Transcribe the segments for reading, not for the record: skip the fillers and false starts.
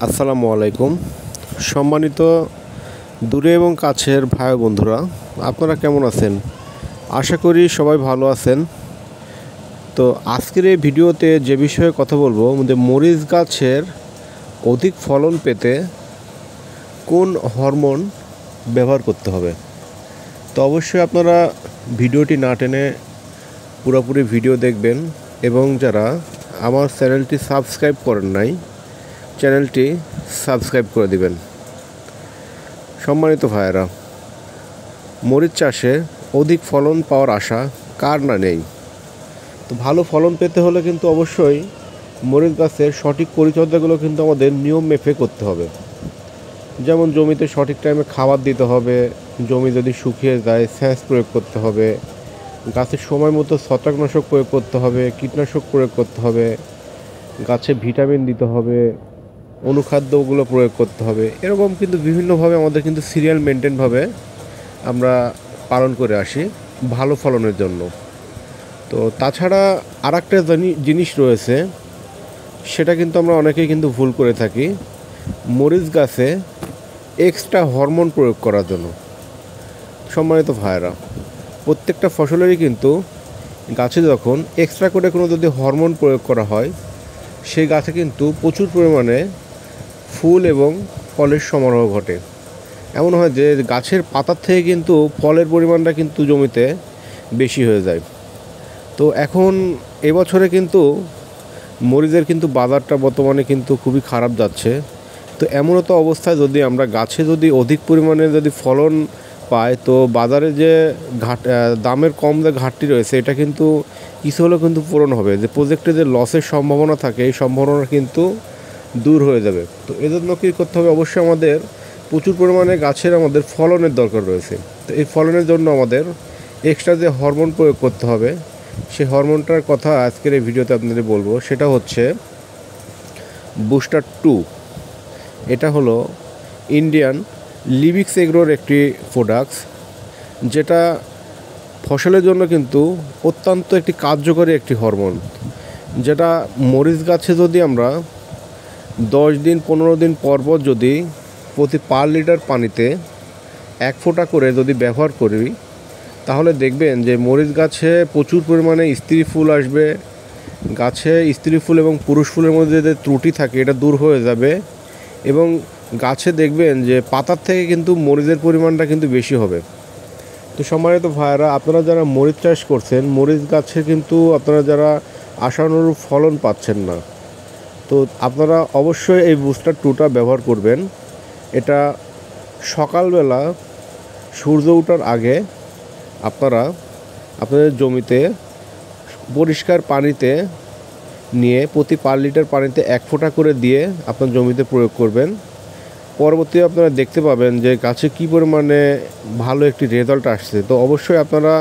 আসসালামু আলাইকুম। সম্মানিত দূরে এবং কাছের ভাই বন্ধুরা, আপনারা কেমন আছেন? আশা করি সবাই ভালো আছেন। তো আজকের এই ভিডিওতে যে বিষয়ে কথা বলবো, যে মরিচ গাছের অধিক ফলন পেতে কোন হরমোন ব্যবহার করতে হবে। তো অবশ্যই আপনারা ভিডিওটি না টেনে পুরোপুরি ভিডিও দেখবেন এবং যারা আমার চ্যানেলটি সাবস্ক্রাইব করেন নাই, চ্যানেলটি সাবস্ক্রাইব করে দিবেন। সম্মানিত ভাইয়েরা, মরিচ চাষে অধিক ফলন পাওয়ার আশা কার না নেই। তো ভালো ফলন পেতে হলে কিন্তু অবশ্যই মরিচ গাছের সঠিক পরিচর্যাগুলো কিন্তু আমাদের নিয়ম মেপে করতে হবে। যেমন জমিতে সঠিক টাইমে খাবার দিতে হবে, জমি যদি শুকিয়ে যায় সেচ প্রয়োগ করতে হবে, গাছের সময় মতো ছত্রাকনাশক প্রয়োগ করতে হবে, কীটনাশক প্রয়োগ করতে হবে, গাছে ভিটামিন দিতে হবে, অনুখাদ্যগুলো প্রয়োগ করতে হবে। এরকম কিন্তু বিভিন্নভাবে আমাদের কিন্তু সিরিয়াল মেনটেনভাবে আমরা পালন করে আসি ভালো ফলনের জন্য। তো তাছাড়া আর একটা জিনিস রয়েছে, সেটা কিন্তু আমরা অনেকেই কিন্তু ভুল করে থাকি, মরিচ গাছে এক্সট্রা হরমোন প্রয়োগ করার জন্য। সম্মানিত ভাইয়েরা, প্রত্যেকটা ফসলেরই কিন্তু গাছে যখন এক্সট্রা করে কোনো যদি হরমোন প্রয়োগ করা হয়, সেই গাছে কিন্তু প্রচুর পরিমাণে ফুল এবং ফলের সমারোহ ঘটে। এমন হয় যে গাছের পাতার থেকে কিন্তু ফলের পরিমাণটা কিন্তু জমিতে বেশি হয়ে যায়। তো এখন এবছরে কিন্তু মরিচের কিন্তু বাজারটা বর্তমানে কিন্তু খুবই খারাপ যাচ্ছে। তো এমনও তো অবস্থায় যদি আমরা গাছে যদি অধিক পরিমাণে যদি ফলন পাই, তো বাজারে যে দামের কম যে ঘাটতি রয়েছে, এটা কিন্তু কিছু হলেও কিন্তু পূরণ হবে। যে প্রজেক্টে যে লসের সম্ভাবনা থাকে, এই সম্ভাবনা কিন্তু দূর হয়ে যাবে। তো এজন্য কী করতে হবে, অবশ্যই আমাদের প্রচুর পরিমাণে গাছের আমাদের ফলনের দরকার রয়েছে। তো এই ফলনের জন্য আমাদের এক্সট্রা যে হরমোন প্রয়োগ করতে হবে, সেই হরমোনটার কথা আজকের এই ভিডিওতে আপনাদের বলবো। সেটা হচ্ছে বুস্টার 2। এটা হলো ইন্ডিয়ান লিবিক্স এগ্রোর একটি প্রোডাক্টস, যেটা ফসলের জন্য কিন্তু অত্যন্ত একটি কার্যকরী একটি হরমোন। যেটা মরিচ গাছে যদি আমরা 10 দিন 15 দিন পর যদি প্রতি পার লিটার পানিতে 1 ফোঁটা করে যদি ব্যবহার করি, তাহলে দেখবেন যে মরিচ গাছে প্রচুর পরিমাণে স্ত্রী ফুল আসবে। গাছে স্ত্রী ফুল এবং পুরুষ ফুলের মধ্যে যে ত্রুটি থাকে, এটা দূর হয়ে যাবে এবং গাছে দেখবেন যে পাতার থেকে কিন্তু মরিচের পরিমাণটা কিন্তু বেশি হবে। তো সম্মানিত ভাইয়েরা, আপনারা যারা মরিচ চাষ করছেন, মরিচ গাছে কিন্তু আপনারা যারা আশানুরূপ ফলন পাচ্ছেন না, তো আপনারা অবশ্যই এই বুস্টার 2টা ব্যবহার করবেন। এটা সকালবেলা সূর্য ওঠার আগে আপনারা আপনাদের জমিতে পরিষ্কার পানিতে নিয়ে প্রতি পার লিটার পানিতে 1 ফোঁটা করে দিয়ে আপনার জমিতে প্রয়োগ করবেন। পরবর্তীতে আপনারা দেখতে পাবেন যে গাছে কী পরিমাণে ভালো একটি রেজাল্ট আসছে। তো অবশ্যই আপনারা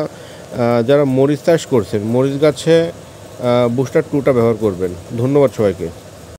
যারা মরিচ চাষ করছেন, মরিচ গাছে বুস্টার 2টা ব্যবহার করবেন। ধন্যবাদ সবাইকে।